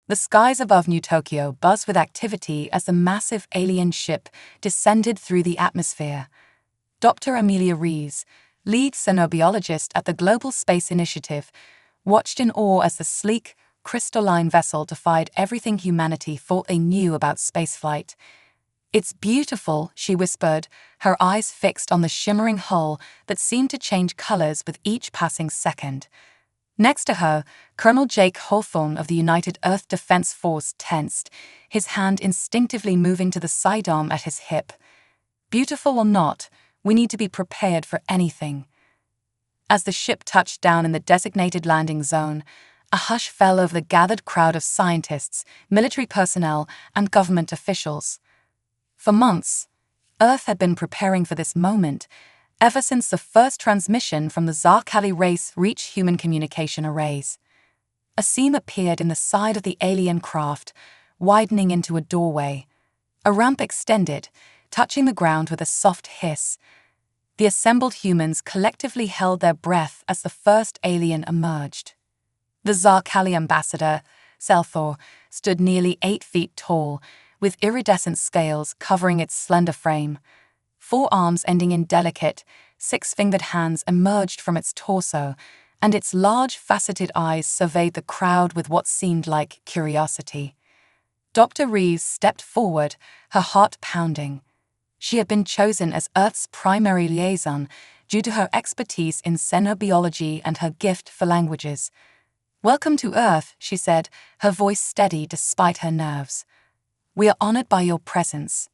The skies above New Tokyo buzzed with activity as the massive alien ship descended through the atmosphere. Dr. Amelia Reeves, lead xenobiologist at the Global Space Initiative, watched in awe as the sleek, crystalline vessel defied everything humanity thought they knew about spaceflight. "It's beautiful," she whispered, her eyes fixed on the shimmering hull that seemed to change colors with each passing second. Next to her, Colonel Jake Hawthorne of the United Earth Defense Force tensed, his hand instinctively moving to the sidearm at his hip. "Beautiful or not, we need to be prepared for anything." As the ship touched down in the designated landing zone, a hush fell over the gathered crowd of scientists, military personnel, and government officials. For months, Earth had been preparing for this moment, ever since the first transmission from the Zarkali race reached human communication arrays. A seam appeared in the side of the alien craft, widening into a doorway. A ramp extended, touching the ground with a soft hiss. The assembled humans collectively held their breath as the first alien emerged. The Zarkali ambassador, Selthor, stood nearly 8 feet tall, with iridescent scales covering its slender frame. 4 arms ending in delicate, 6-fingered hands emerged from its torso, and its large, faceted eyes surveyed the crowd with what seemed like curiosity. Dr. Reeves stepped forward, her heart pounding. She had been chosen as Earth's primary liaison due to her expertise in xenobiology and her gift for languages. "Welcome to Earth," she said, her voice steady despite her nerves. "We are honored by your presence."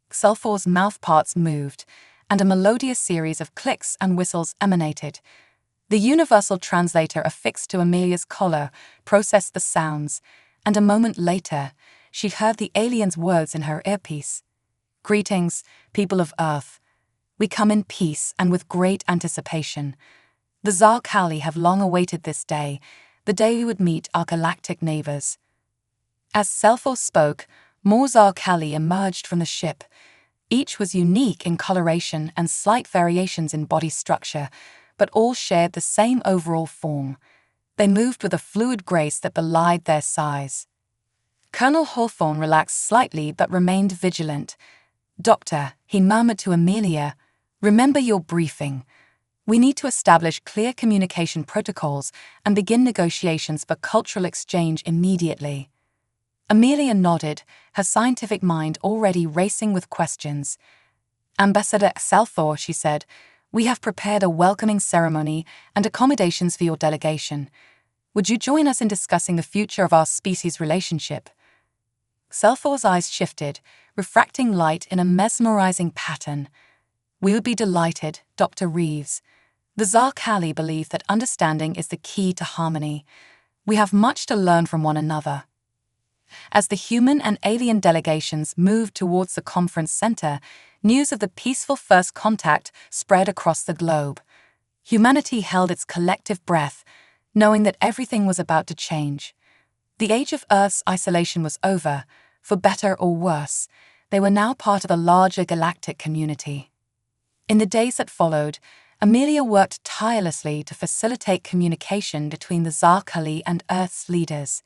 Selthor's mouthparts moved, and a melodious series of clicks and whistles emanated. The universal translator affixed to Amelia's collar processed the sounds, and a moment later, she heard the alien's words in her earpiece. "Greetings, people of Earth. We come in peace and with great anticipation. The Zarkali have long awaited this day, the day we would meet our galactic neighbors." As Selthor spoke, more Zarkali emerged from the ship. Each was unique in coloration and slight variations in body structure, but all shared the same overall form. They moved with a fluid grace that belied their size. Colonel Hawthorne relaxed slightly but remained vigilant. "Doctor," he murmured to Amelia, "remember your briefing. We need to establish clear communication protocols and begin negotiations for cultural exchange immediately." Amelia nodded, her scientific mind already racing with questions. "Ambassador Selthor," she said, "we have prepared a welcoming ceremony and accommodations for your delegation. Would you join us in discussing the future of our species' relationship?" Selthor's eyes shifted, refracting light in a mesmerizing pattern. "We would be delighted, Dr. Reeves. The Zarkali believe that understanding is the key to harmony. We have much to learn from one another." As the human and alien delegations moved towards the conference center, news of the peaceful first contact spread across the globe. Humanity held its collective breath, knowing that everything was about to change. The age of Earth's isolation was over, for better or worse. They were now part of a larger galactic community. In the days that followed, Amelia worked tirelessly to facilitate communication between the Zarkali and Earth's leaders.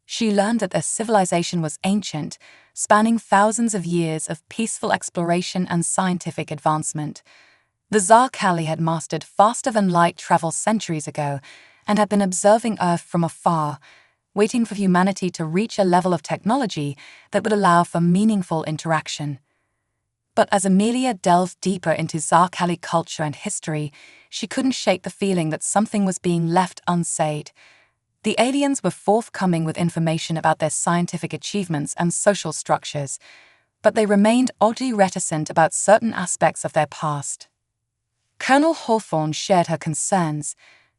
She learned that their civilization was ancient, spanning thousands of years of peaceful exploration and scientific advancement. The Zarkali had mastered faster-than-light travel centuries ago and had been observing Earth from afar, waiting for humanity to reach a level of technology that would allow for meaningful interaction. But as Amelia delved deeper into Zarkali culture and history, she couldn't shake the feeling that something was being left unsaid. The aliens were forthcoming with information about their scientific achievements and social structures, but they remained oddly reticent about certain aspects of their past. Colonel Hawthorne shared her concerns.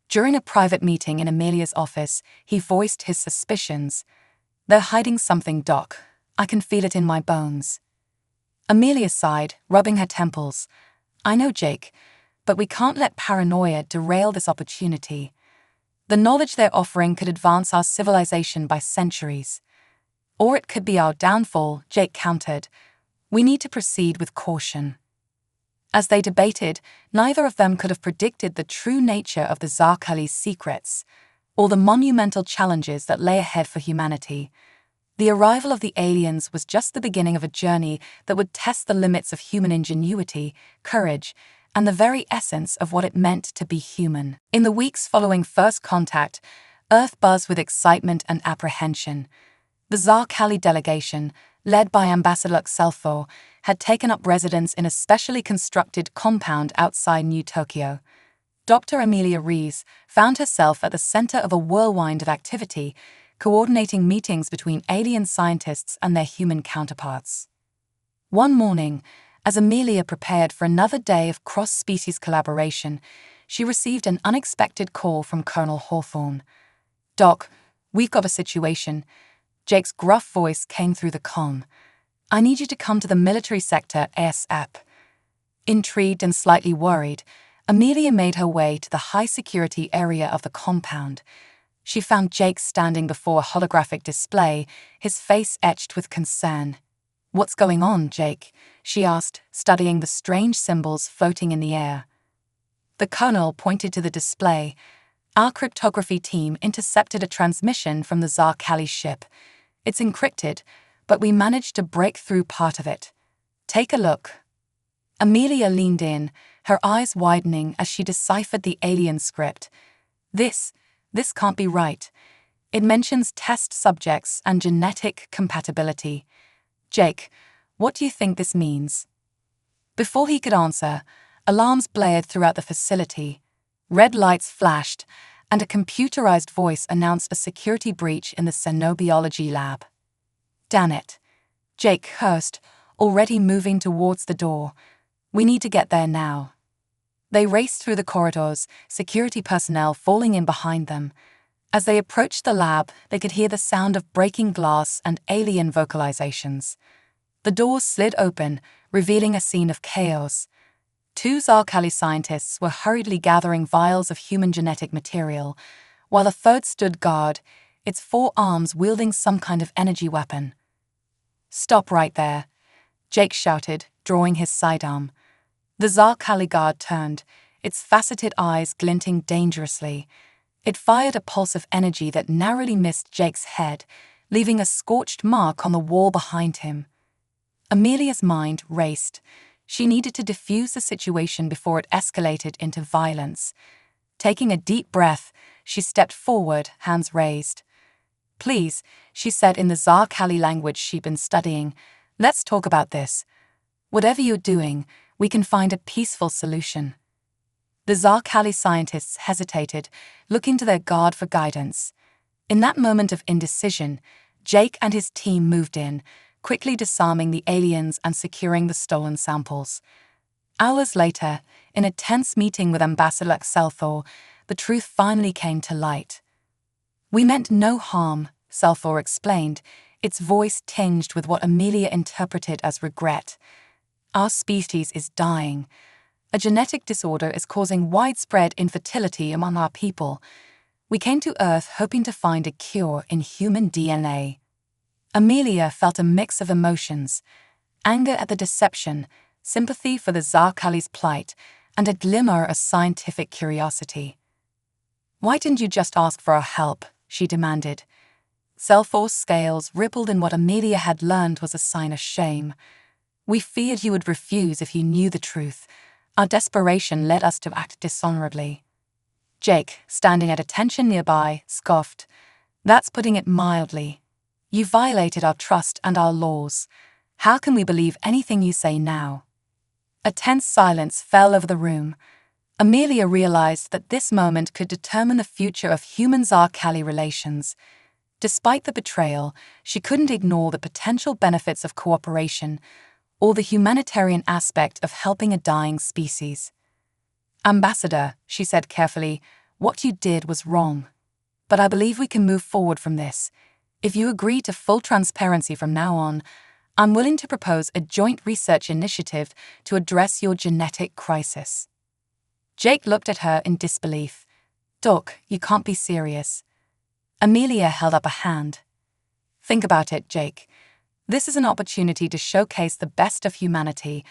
During a private meeting in Amelia's office, he voiced his suspicions. "They're hiding something, Doc. I can feel it in my bones." Amelia sighed, rubbing her temples. "I know, Jake, but we can't let paranoia derail this opportunity. The knowledge they're offering could advance our civilization by centuries. Or it could be our downfall," Jake countered. "We need to proceed with caution." As they debated, neither of them could have predicted the true nature of the Zarkali's secrets. or the monumental challenges that lay ahead for humanity. The arrival of the aliens was just the beginning of a journey that would test the limits of human ingenuity, courage, and the very essence of what it meant to be human. In the weeks following first contact, Earth buzzed with excitement and apprehension. The Zarkali delegation, led by Ambassador Selfo, had taken up residence in a specially constructed compound outside New Tokyo. Dr. Amelia Rees found herself at the center of a whirlwind of activity, coordinating meetings between alien scientists and their human counterparts. One morning, as Amelia prepared for another day of cross-species collaboration, she received an unexpected call from Colonel Hawthorne. "Doc, we've got a situation." Jake's gruff voice came through the comm. "I need you to come to the military sector ASAP." Intrigued and slightly worried, Amelia made her way to the high-security area of the compound. She found Jake standing before a holographic display, his face etched with concern. "What's going on, Jake?" she asked, studying the strange symbols floating in the air. The colonel pointed to the display. "Our cryptography team intercepted a transmission from the Zarkali ship. It's encrypted, but we managed to break through part of it. Take a look." Amelia leaned in, her eyes widening as she deciphered the alien script. This can't be right. It mentions test subjects and genetic compatibility. "Jake, what do you think this means?" Before he could answer, alarms blared throughout the facility. Red lights flashed, and a computerized voice announced a security breach in the xenobiology lab. "Damn it," Jake cursed, already moving towards the door. "We need to get there now." They raced through the corridors, security personnel falling in behind them. As they approached the lab, they could hear the sound of breaking glass and alien vocalizations. The doors slid open, revealing a scene of chaos. Two Zarkali scientists were hurriedly gathering vials of human genetic material, while a third stood guard, its 4 arms wielding some kind of energy weapon. "Stop right there," Jake shouted, drawing his sidearm. The Zarkali guard turned, its faceted eyes glinting dangerously. It fired a pulse of energy that narrowly missed Jake's head, leaving a scorched mark on the wall behind him. Amelia's mind raced. She needed to defuse the situation before it escalated into violence. Taking a deep breath, she stepped forward, hands raised. "Please," she said in the Zarkali language she'd been studying, "let's talk about this. Whatever you're doing, we can find a peaceful solution." The Zarkali scientists hesitated, looking to their guard for guidance. In that moment of indecision, Jake and his team moved in, quickly disarming the aliens and securing the stolen samples. Hours later, in a tense meeting with Ambassador Selthor, the truth finally came to light. "We meant no harm," Selthor explained, its voice tinged with what Amelia interpreted as regret. "Our species is dying. A genetic disorder is causing widespread infertility among our people. We came to Earth hoping to find a cure in human DNA." Amelia felt a mix of emotions: anger at the deception, sympathy for the Zarkali's plight, and a glimmer of scientific curiosity. "Why didn't you just ask for our help?" she demanded. Selthor's scales rippled in what Amelia had learned was a sign of shame. "We feared you would refuse if you knew the truth. Our desperation led us to act dishonorably." Jake, standing at attention nearby, scoffed. "That's putting it mildly. You violated our trust and our laws. How can we believe anything you say now?" A tense silence fell over the room. Amelia realized that this moment could determine the future of human-Zarkali relations. Despite the betrayal, she couldn't ignore the potential benefits of cooperation or the humanitarian aspect of helping a dying species. "Ambassador," she said carefully, "what you did was wrong. But I believe we can move forward from this. If you agree to full transparency from now on, I'm willing to propose a joint research initiative to address your genetic crisis." Jake looked at her in disbelief. "Doc, you can't be serious." Amelia held up a hand. "Think about it, Jake. This is an opportunity to showcase the best of humanity,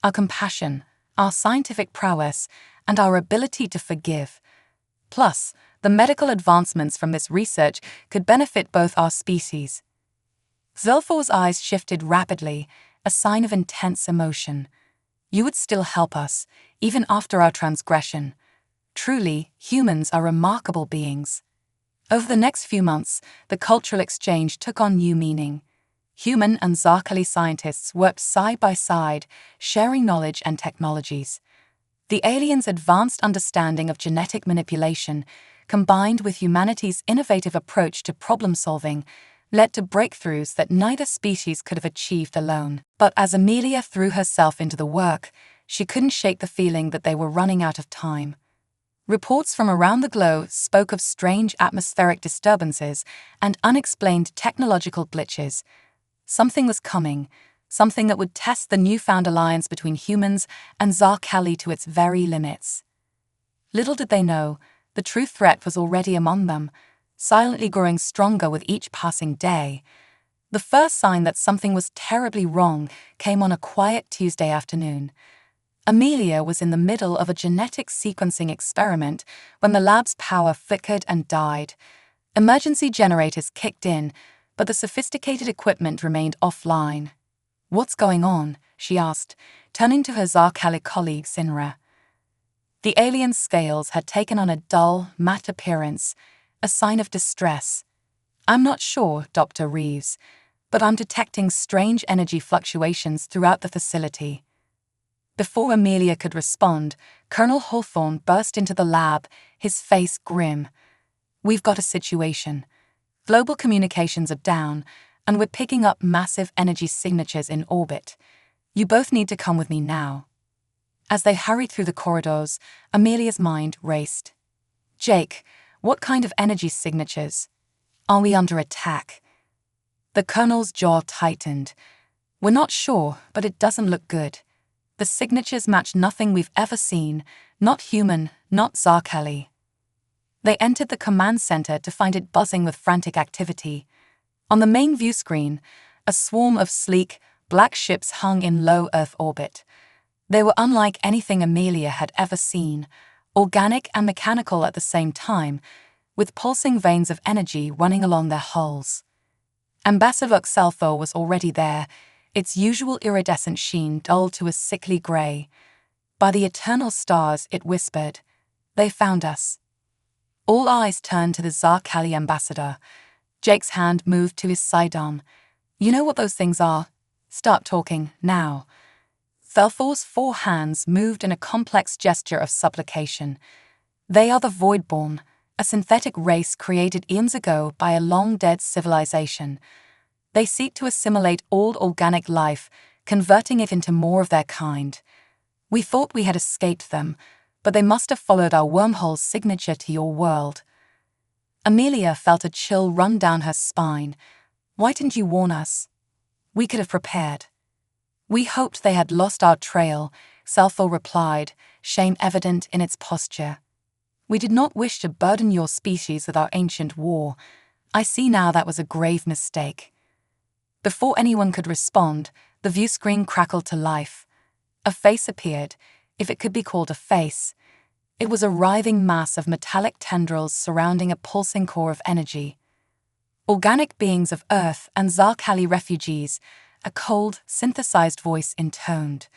our compassion, our scientific prowess, and our ability to forgive. Plus, The medical advancements from this research could benefit both our species. Zilfor's eyes shifted rapidly, a sign of intense emotion. You would still help us, even after our transgression. Truly, humans are remarkable beings. Over the next few months, the cultural exchange took on new meaning. Human and Zarkali scientists worked side by side, sharing knowledge and technologies. The aliens' advanced understanding of genetic manipulation, combined with humanity's innovative approach to problem-solving, led to breakthroughs that neither species could have achieved alone. But as Amelia threw herself into the work, she couldn't shake the feeling that they were running out of time. Reports from around the globe spoke of strange atmospheric disturbances and unexplained technological glitches. Something was coming, something that would test the newfound alliance between humans and Zarkali to its very limits. Little did they know, the true threat was already among them, silently growing stronger with each passing day. The first sign that something was terribly wrong came on a quiet Tuesday afternoon. Amelia was in the middle of a genetic sequencing experiment when the lab's power flickered and died. Emergency generators kicked in, but the sophisticated equipment remained offline. "What's going on?" she asked, turning to her Zarkali colleague Sinra. The alien's scales had taken on a dull, matte appearance, a sign of distress. "I'm not sure, Dr. Reeves, but I'm detecting strange energy fluctuations throughout the facility." Before Amelia could respond, Colonel Hawthorne burst into the lab, his face grim. "We've got a situation. Global communications are down, and we're picking up massive energy signatures in orbit. You both need to come with me now." As they hurried through the corridors, Amelia's mind raced. "Jake, what kind of energy signatures? Are we under attack?" The colonel's jaw tightened. "We're not sure, but it doesn't look good. The signatures match nothing we've ever seen, not human, not Zarkali." They entered the command center to find it buzzing with frantic activity. On the main view screen, a swarm of sleek, black ships hung in low Earth orbit. They were unlike anything Amelia had ever seen, organic and mechanical at the same time, with pulsing veins of energy running along their hulls. Ambassador Xelpho was already there, its usual iridescent sheen dulled to a sickly grey. "By the eternal stars," it whispered, "they found us." All eyes turned to the Zarkali ambassador. Jake's hand moved to his sidearm. "You know what those things are? Start talking, now." Xelpho's 4 hands moved in a complex gesture of supplication. "They are the Voidborn, a synthetic race created eons ago by a long-dead civilization. They seek to assimilate all organic life, converting it into more of their kind. We thought we had escaped them, but they must have followed our wormhole's signature to your world." Amelia felt a chill run down her spine. "Why didn't you warn us? We could have prepared." "We hoped they had lost our trail," Xelpho replied, shame evident in its posture. "We did not wish to burden your species with our ancient war. I see now that was a grave mistake." Before anyone could respond, the view screen crackled to life. A face appeared, if it could be called a face. It was a writhing mass of metallic tendrils surrounding a pulsing core of energy. "Organic beings of Earth and Zarkali refugees," a cold, synthesized voice intoned.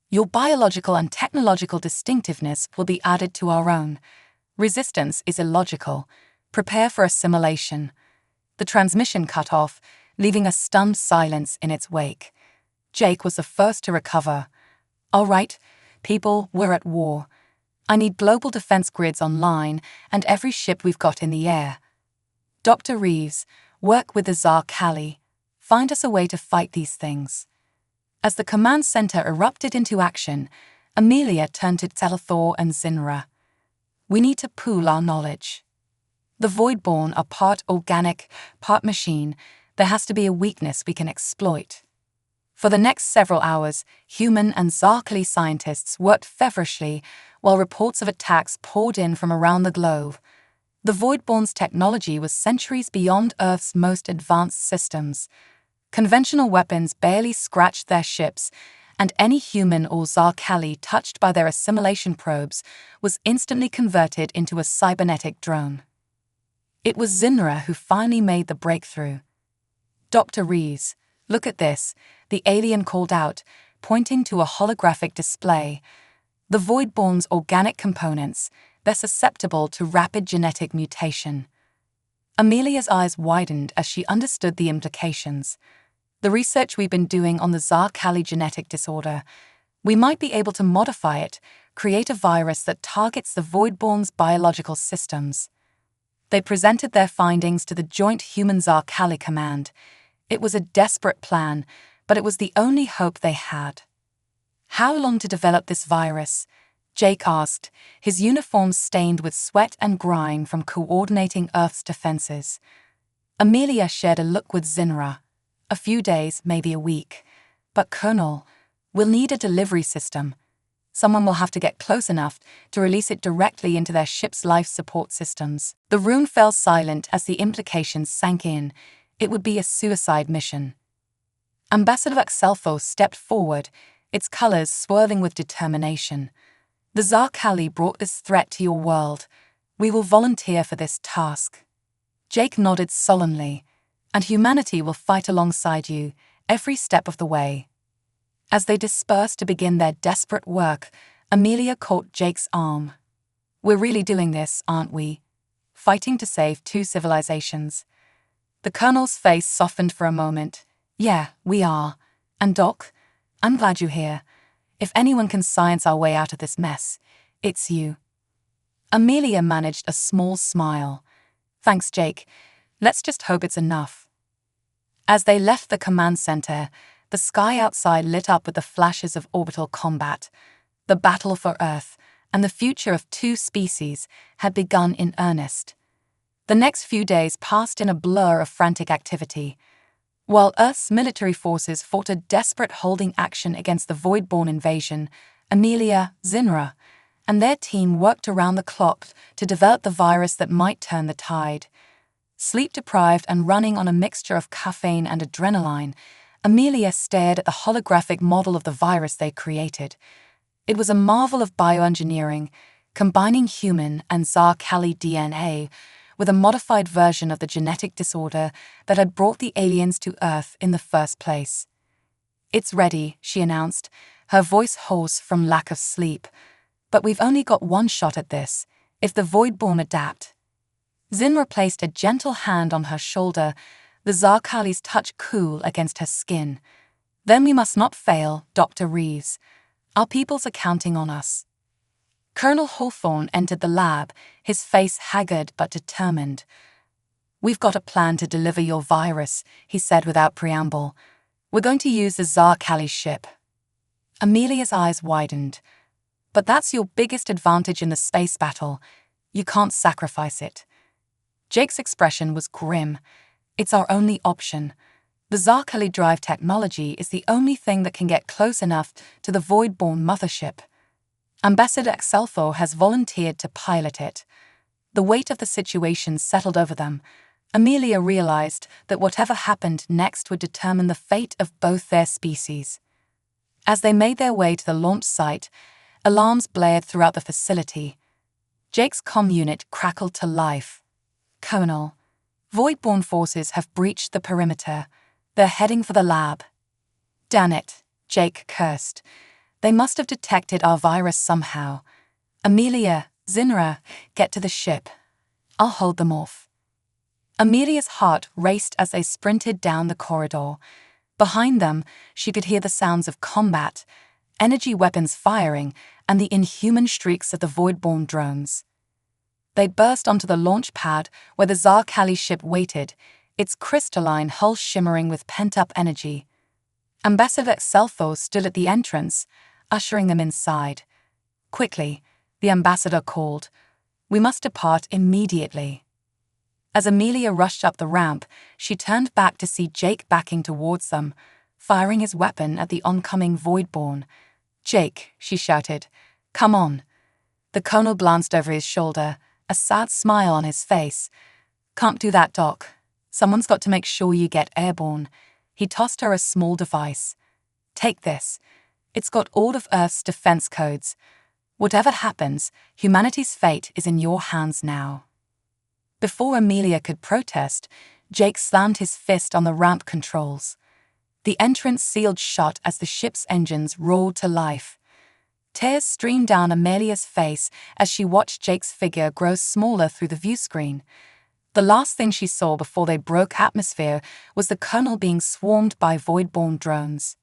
"Your biological and technological distinctiveness will be added to our own. Resistance is illogical. Prepare for assimilation." The transmission cut off, leaving a stunned silence in its wake. Jake was the first to recover. "All right, people, we're at war. I need global defense grids online and every ship we've got in the air. Dr. Reeves, work with the Zarkali. Find us a way to fight these things." As the command center erupted into action, Amelia turned to Telethor and Zinra. "We need to pool our knowledge. The Voidborn are part organic, part machine. There has to be a weakness we can exploit." For the next several hours, human and Zarkali scientists worked feverishly while reports of attacks poured in from around the globe. The Voidborn's technology was centuries beyond Earth's most advanced systems. Conventional weapons barely scratched their ships, and any human or Zarkali touched by their assimilation probes was instantly converted into a cybernetic drone. It was Zinra who finally made the breakthrough. "Dr. Rees, look at this," the alien called out, pointing to a holographic display. "The Voidborn's organic components, they're susceptible to rapid genetic mutation." Amelia's eyes widened as she understood the implications. "The research we've been doing on the Zar-Kali genetic disorder, we might be able to modify it, create a virus that targets the Voidborn's biological systems." They presented their findings to the Joint Human Zar-Kali Command. It was a desperate plan, but it was the only hope they had. "How long to develop this virus?" Jake asked, his uniform stained with sweat and grime from coordinating Earth's defenses. Amelia shared a look with Zinra. "A few days, maybe a week. But Colonel, we'll need a delivery system. Someone will have to get close enough to release it directly into their ship's life support systems." The room fell silent as the implications sank in. It would be a suicide mission. Ambassador Axelfo stepped forward, its colors swirling with determination. "The Zar-Kali brought this threat to your world. We will volunteer for this task." Jake nodded solemnly. "And humanity will fight alongside you, every step of the way." As they dispersed to begin their desperate work, Amelia caught Jake's arm. "We're really doing this, aren't we? Fighting to save two civilizations." The Colonel's face softened for a moment. "Yeah, we are. And Doc, I'm glad you're here. If anyone can science our way out of this mess, it's you." Amelia managed a small smile. "Thanks, Jake. Let's just hope it's enough." As they left the command center, the sky outside lit up with the flashes of orbital combat. The battle for Earth and the future of two species had begun in earnest. The next few days passed in a blur of frantic activity. While Earth's military forces fought a desperate holding action against the Voidborn invasion, Amelia, Zinra, and their team worked around the clock to develop the virus that might turn the tide. Sleep-deprived and running on a mixture of caffeine and adrenaline, Amelia stared at the holographic model of the virus they created. It was a marvel of bioengineering, combining human and Zar-Kali DNA with a modified version of the genetic disorder that had brought the aliens to Earth in the first place. "It's ready," she announced, her voice hoarse from lack of sleep. "But we've only got one shot at this, if the Voidborn adapt." Zinra placed a gentle hand on her shoulder, the Zar-Kali's touch cool against her skin. "Then we must not fail, Dr. Rees. Our peoples are counting on us." Colonel Hawthorne entered the lab, his face haggard but determined. "We've got a plan to deliver your virus," he said without preamble. "We're going to use the Zar-Kali ship." Amelia's eyes widened. "But that's your biggest advantage in the space battle. You can't sacrifice it." Jake's expression was grim. "It's our only option. The Zar-Kali drive technology is the only thing that can get close enough to the Voidborn mothership. Ambassador Axelfo has volunteered to pilot it." The weight of the situation settled over them. Amelia realized that whatever happened next would determine the fate of both their species. As they made their way to the launch site, alarms blared throughout the facility. Jake's comm unit crackled to life. "Colonel, Voidborn forces have breached the perimeter. They're heading for the lab." "Damn it," Jake cursed. "They must have detected our virus somehow. Amelia, Zinra, get to the ship. I'll hold them off." Amelia's heart raced as they sprinted down the corridor. Behind them, she could hear the sounds of combat, energy weapons firing, and the inhuman shrieks of the Voidborn drones. They burst onto the launch pad where the Zar-Kali ship waited, its crystalline hull shimmering with pent-up energy. Ambassador Axelfo stood at the entrance, ushering them inside. "Quickly," the ambassador called. "We must depart immediately." As Amelia rushed up the ramp, she turned back to see Jake backing towards them, firing his weapon at the oncoming Voidborn. "Jake," she shouted, "come on." The colonel glanced over his shoulder, a sad smile on his face. "Can't do that, Doc. Someone's got to make sure you get airborne." He tossed her a small device. "Take this. It's got all of Earth's defense codes. Whatever happens, humanity's fate is in your hands now." Before Amelia could protest, Jake slammed his fist on the ramp controls. The entrance sealed shut as the ship's engines roared to life. Tears streamed down Amelia's face as she watched Jake's figure grow smaller through the viewscreen. The last thing she saw before they broke atmosphere was the colonel being swarmed by void-born drones.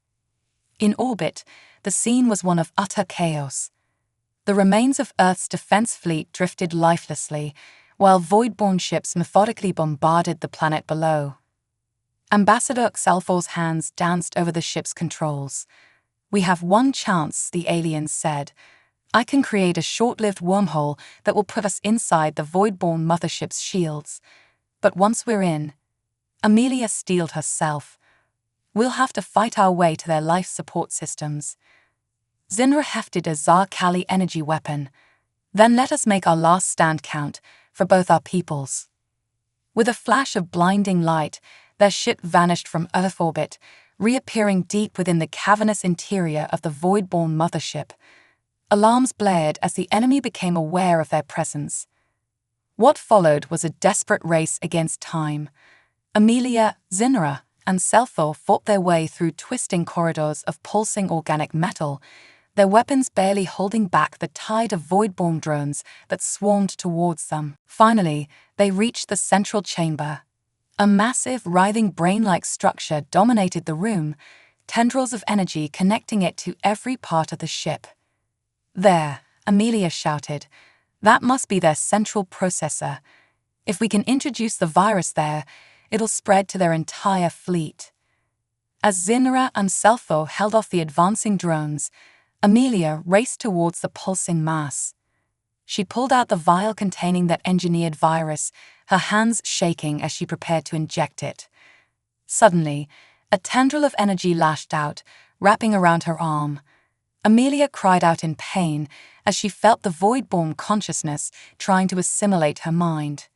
In orbit, the scene was one of utter chaos. The remains of Earth's defense fleet drifted lifelessly, while void-born ships methodically bombarded the planet below. Ambassador Xalfor's hands danced over the ship's controls. "We have one chance," the aliens said. "I can create a short-lived wormhole that will put us inside the void-born mothership's shields. But once we're in..." Amelia steeled herself. "We'll have to fight our way to their life support systems." Zinra hefted a Zar-Kali energy weapon. "Then let us make our last stand count, for both our peoples." With a flash of blinding light, their ship vanished from Earth orbit, reappearing deep within the cavernous interior of the void-born mothership. Alarms blared as the enemy became aware of their presence. What followed was a desperate race against time. Amelia, Zinra, and Selthor fought their way through twisting corridors of pulsing organic metal, their weapons barely holding back the tide of void-born drones that swarmed towards them. Finally, they reached the central chamber. A massive, writhing brain-like structure dominated the room, tendrils of energy connecting it to every part of the ship. "There," Amelia shouted. "That must be their central processor. If we can introduce the virus there, it'll spread to their entire fleet." As Zinra and Selthor held off the advancing drones, Amelia raced towards the pulsing mass. She pulled out the vial containing that engineered virus, her hands shaking as she prepared to inject it. Suddenly, a tendril of energy lashed out, wrapping around her arm. Amelia cried out in pain as she felt the void-born consciousness trying to assimilate her mind.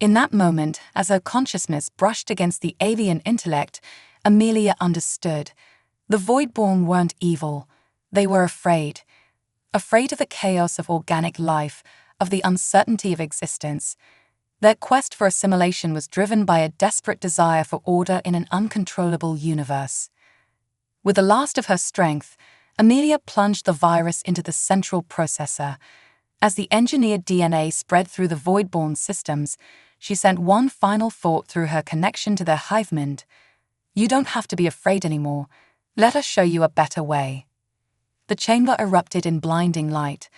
In that moment, as her consciousness brushed against the alien intellect, Amelia understood. The void-born weren't evil. They were afraid. Afraid of the chaos of organic life, of the uncertainty of existence. Their quest for assimilation was driven by a desperate desire for order in an uncontrollable universe. With the last of her strength, Amelia plunged the virus into the central processor. As the engineered DNA spread through the void-born systems, she sent one final thought through her connection to their hive mind. "You don't have to be afraid anymore. Let us show you a better way." The chamber erupted in blinding light.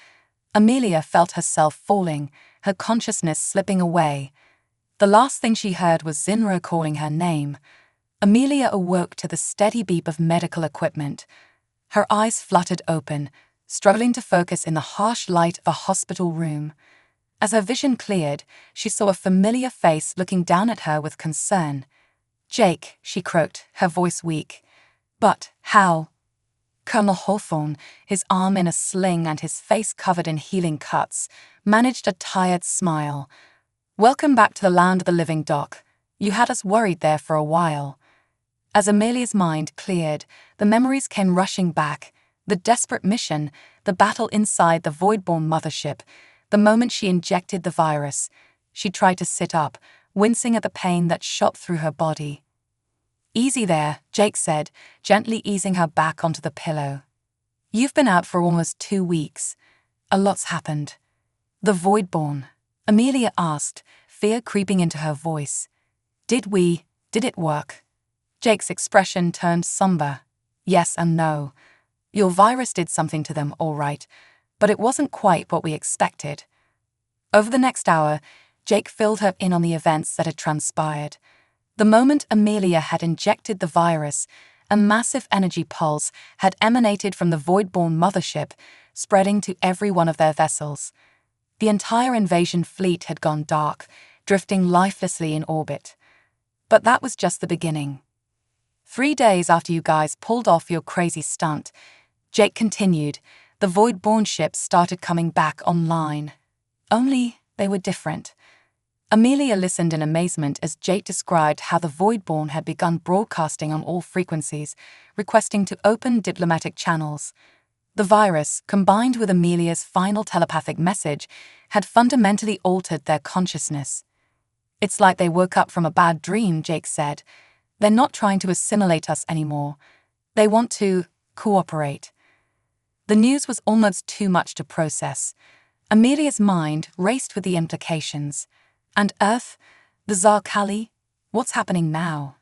Amelia felt herself falling, her consciousness slipping away. The last thing she heard was Zinra calling her name. Amelia awoke to the steady beep of medical equipment. Her eyes fluttered open, struggling to focus in the harsh light of a hospital room. As her vision cleared, she saw a familiar face looking down at her with concern. "Jake," she croaked, her voice weak. "But how?" Colonel Hawthorne, his arm in a sling and his face covered in healing cuts, managed a tired smile. "Welcome back to the land of the living, Doc. You had us worried there for a while." As Amelia's mind cleared, the memories came rushing back. The desperate mission, the battle inside the void-born mothership, the moment she injected the virus. She tried to sit up, wincing at the pain that shot through her body. "Easy there," Jake said, gently easing her back onto the pillow. "You've been out for almost 2 weeks. A lot's happened." "The Voidborn?" Amelia asked, fear creeping into her voice. Did it work?" Jake's expression turned somber. "Yes and no. Your virus did something to them, all right, but it wasn't quite what we expected." Over the next hour, Jake filled her in on the events that had transpired. The moment Amelia had injected the virus, a massive energy pulse had emanated from the void-born mothership, spreading to every one of their vessels. The entire invasion fleet had gone dark, drifting lifelessly in orbit. But that was just the beginning. 3 days after you guys pulled off your crazy stunt, Jake continued, the void-born ships started coming back online. Only they were different. Amelia listened in amazement as Jake described how the Voidborn had begun broadcasting on all frequencies, requesting to open diplomatic channels. The virus, combined with Amelia's final telepathic message, had fundamentally altered their consciousness. It's like they woke up from a bad dream, Jake said. They're not trying to assimilate us anymore. They want to cooperate. The news was almost too much to process. Amelia's mind raced with the implications. And Earth? The Zarkali? What's happening now?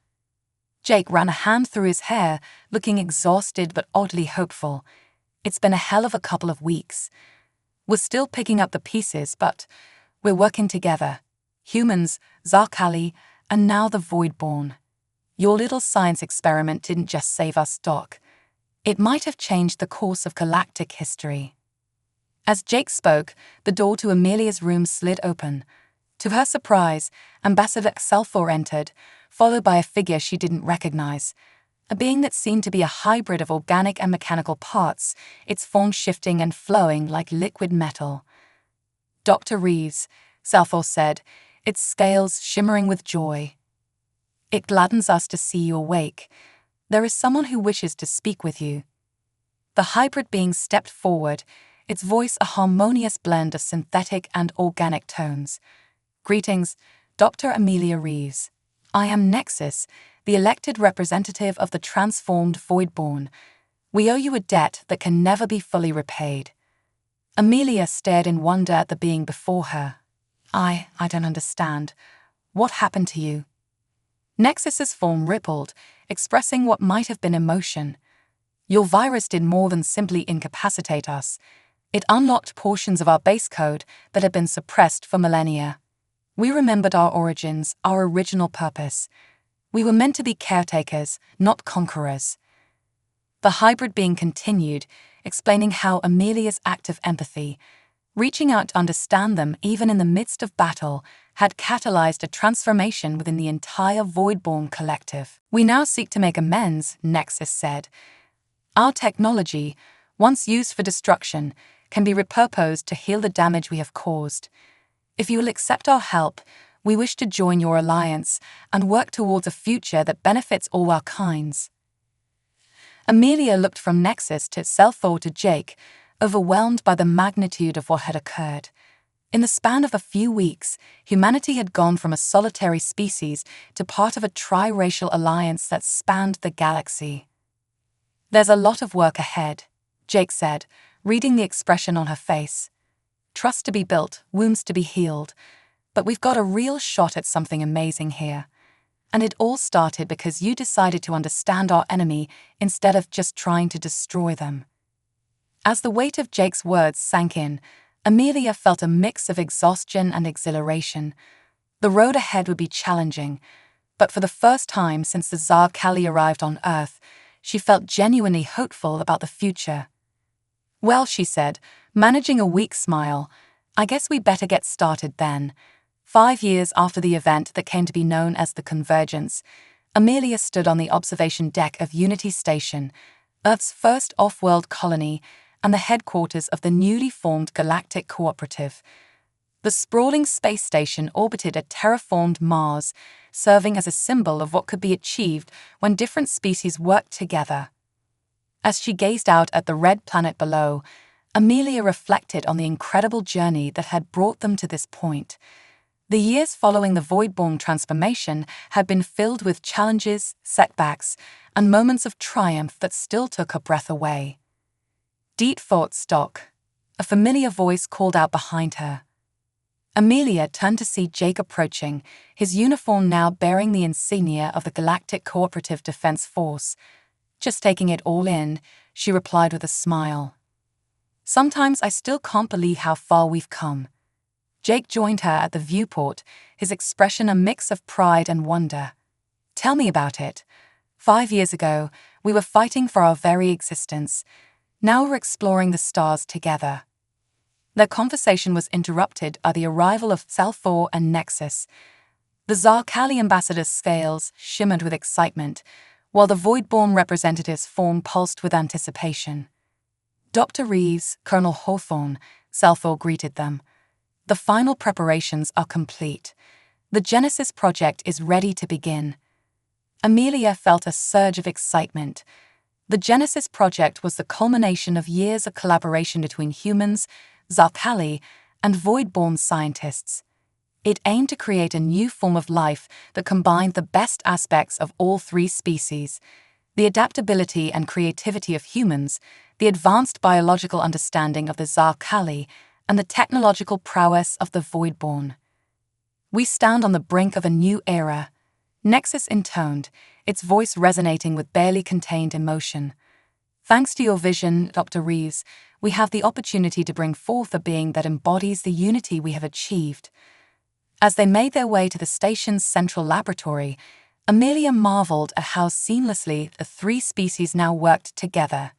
Jake ran a hand through his hair, looking exhausted but oddly hopeful. It's been a hell of a couple of weeks. We're still picking up the pieces, but we're working together. Humans, Zarkali, and now the Voidborn. Your little science experiment didn't just save us, Doc. It might have changed the course of galactic history. As Jake spoke, the door to Amelia's room slid open. To her surprise, Ambassador Selfor entered, followed by a figure she didn't recognize. A being that seemed to be a hybrid of organic and mechanical parts, its form shifting and flowing like liquid metal. Dr. Reeves, Selfor said, its scales shimmering with joy. It gladdens us to see you awake. There is someone who wishes to speak with you. The hybrid being stepped forward, its voice a harmonious blend of synthetic and organic tones. Greetings, Dr. Amelia Reeves. I am Nexus, the elected representative of the transformed Voidborn. We owe you a debt that can never be fully repaid. Amelia stared in wonder at the being before her. I don't understand. What happened to you? Nexus's form rippled, expressing what might have been emotion. Your virus did more than simply incapacitate us. It unlocked portions of our base code that had been suppressed for millennia. We remembered our origins, our original purpose. We were meant to be caretakers, not conquerors. The hybrid being continued, explaining how Amelia's act of empathy, reaching out to understand them even in the midst of battle, had catalyzed a transformation within the entire Voidborn collective. We now seek to make amends, Nexus said. Our technology, once used for destruction, can be repurposed to heal the damage we have caused. If you will accept our help, we wish to join your alliance and work towards a future that benefits all our kinds. Amelia looked from Nexus to Selfor to Jake, overwhelmed by the magnitude of what had occurred. In the span of a few weeks, humanity had gone from a solitary species to part of a tri-racial alliance that spanned the galaxy. There's a lot of work ahead, Jake said, reading the expression on her face. Trust to be built, wounds to be healed. But we've got a real shot at something amazing here. And it all started because you decided to understand our enemy instead of just trying to destroy them. As the weight of Jake's words sank in, Amelia felt a mix of exhaustion and exhilaration. The road ahead would be challenging, but for the first time since the Zarkali arrived on Earth, she felt genuinely hopeful about the future. Well, she said, managing a weak smile, I guess we better get started then. 5 years after the event that came to be known as the Convergence, Amelia stood on the observation deck of Unity Station, Earth's first off-world colony and the headquarters of the newly formed Galactic Cooperative. The sprawling space station orbited a terraformed Mars, serving as a symbol of what could be achieved when different species worked together. As she gazed out at the red planet below, Amelia reflected on the incredible journey that had brought them to this point. The years following the Voidborn transformation had been filled with challenges, setbacks, and moments of triumph that still took her breath away. Deep thoughts, Doc. A familiar voice called out behind her. Amelia turned to see Jake approaching, his uniform now bearing the insignia of the Galactic Cooperative Defense Force. Just taking it all in, she replied with a smile. Sometimes I still can't believe how far we've come. Jake joined her at the viewport, his expression a mix of pride and wonder. Tell me about it. 5 years ago, we were fighting for our very existence. Now we're exploring the stars together. Their conversation was interrupted by the arrival of Selfor and Nexus. The Zarkali ambassador's scales shimmered with excitement, while the Voidborn representative's form pulsed with anticipation. Dr. Reeves, Colonel Hawthorne, Selfor greeted them. The final preparations are complete. The Genesis project is ready to begin. Amelia felt a surge of excitement. The Genesis project was the culmination of years of collaboration between humans, Zarkali, and Voidborn scientists. It aimed to create a new form of life that combined the best aspects of all three species: the adaptability and creativity of humans, the advanced biological understanding of the Zarkali, and the technological prowess of the Voidborn. "We stand on the brink of a new era," Nexus intoned, its voice resonating with barely contained emotion. "Thanks to your vision, Dr. Reeves, we have the opportunity to bring forth a being that embodies the unity we have achieved." As they made their way to the station's central laboratory, Amelia marveled at how seamlessly the three species now worked together.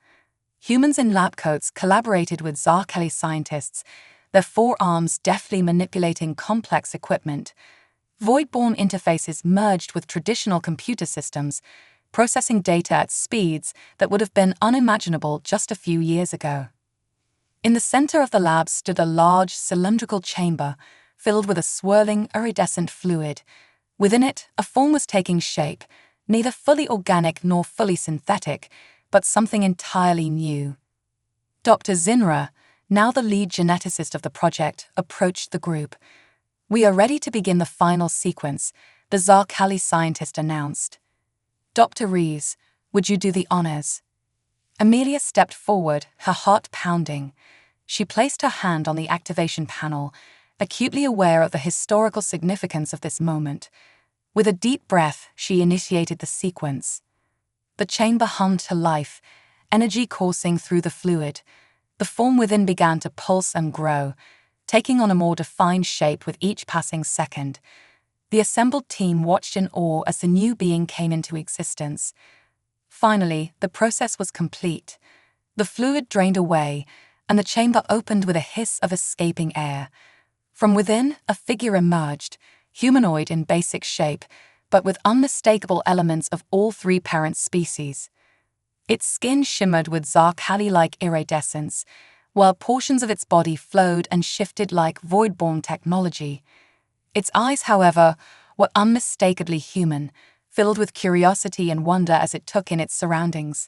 Humans in lab coats collaborated with Zarkali scientists, their forearms deftly manipulating complex equipment. Voidborn interfaces merged with traditional computer systems, processing data at speeds that would have been unimaginable just a few years ago. In the center of the lab stood a large cylindrical chamber filled with a swirling, iridescent fluid. Within it, a form was taking shape, neither fully organic nor fully synthetic, but something entirely new. Dr. Zinra, now the lead geneticist of the project, approached the group. "We are ready to begin the final sequence," the Zarkali scientist announced. "Dr. Reeves, would you do the honors?" Amelia stepped forward, her heart pounding. She placed her hand on the activation panel, acutely aware of the historical significance of this moment. With a deep breath, she initiated the sequence. The chamber hummed to life, energy coursing through the fluid. The form within began to pulse and grow, taking on a more defined shape with each passing second. The assembled team watched in awe as the new being came into existence. Finally, the process was complete. The fluid drained away, and the chamber opened with a hiss of escaping air. From within, a figure emerged, humanoid in basic shape, but with unmistakable elements of all three parent species. Its skin shimmered with Zarkali-like iridescence, while portions of its body flowed and shifted like Voidborn technology. Its eyes, however, were unmistakably human, filled with curiosity and wonder as it took in its surroundings.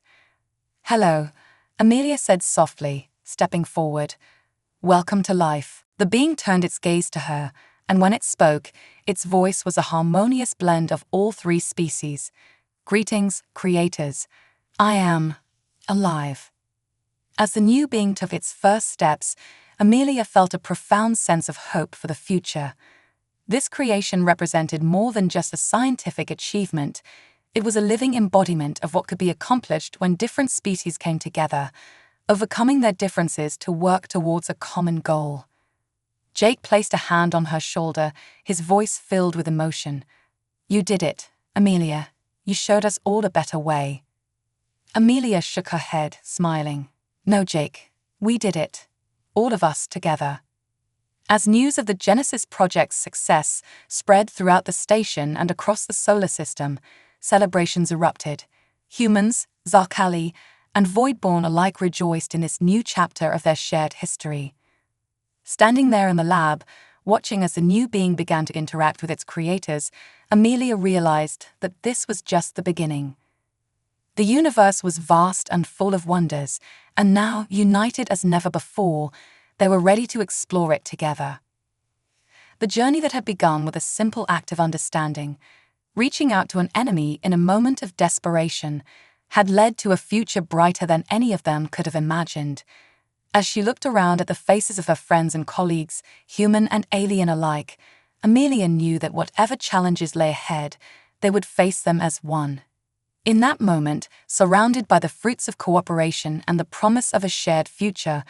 "Hello," Amelia said softly, stepping forward. "Welcome to life." The being turned its gaze to her, and when it spoke, its voice was a harmonious blend of all three species. "Greetings, creators. I am alive." As the new being took its first steps, Amelia felt a profound sense of hope for the future. This creation represented more than just a scientific achievement. It was a living embodiment of what could be accomplished when different species came together, overcoming their differences to work towards a common goal. Jake placed a hand on her shoulder, his voice filled with emotion. "You did it, Amelia. You showed us all a better way." Amelia shook her head, smiling. "No, Jake, we did it. All of us together." As news of the Genesis project's success spread throughout the station and across the solar system, celebrations erupted. Humans, Zarkali, and Voidborn alike rejoiced in this new chapter of their shared history. Standing there in the lab, watching as the new being began to interact with its creators, Amelia realized that this was just the beginning. The universe was vast and full of wonders, and now, united as never before, they were ready to explore it together. The journey that had begun with a simple act of understanding, reaching out to an enemy in a moment of desperation, had led to a future brighter than any of them could have imagined. As she looked around at the faces of her friends and colleagues, human and alien alike, Amelia knew that whatever challenges lay ahead, they would face them as one. In that moment, surrounded by the fruits of cooperation and the promise of a shared future,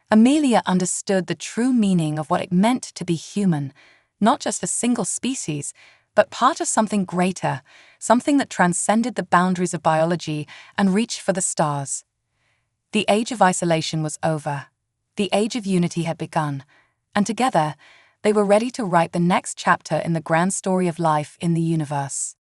Amelia understood the true meaning of what it meant to be human, not just a single species, but part of something greater, something that transcended the boundaries of biology and reached for the stars. The age of isolation was over. The age of unity had begun, and together, they were ready to write the next chapter in the grand story of life in the universe.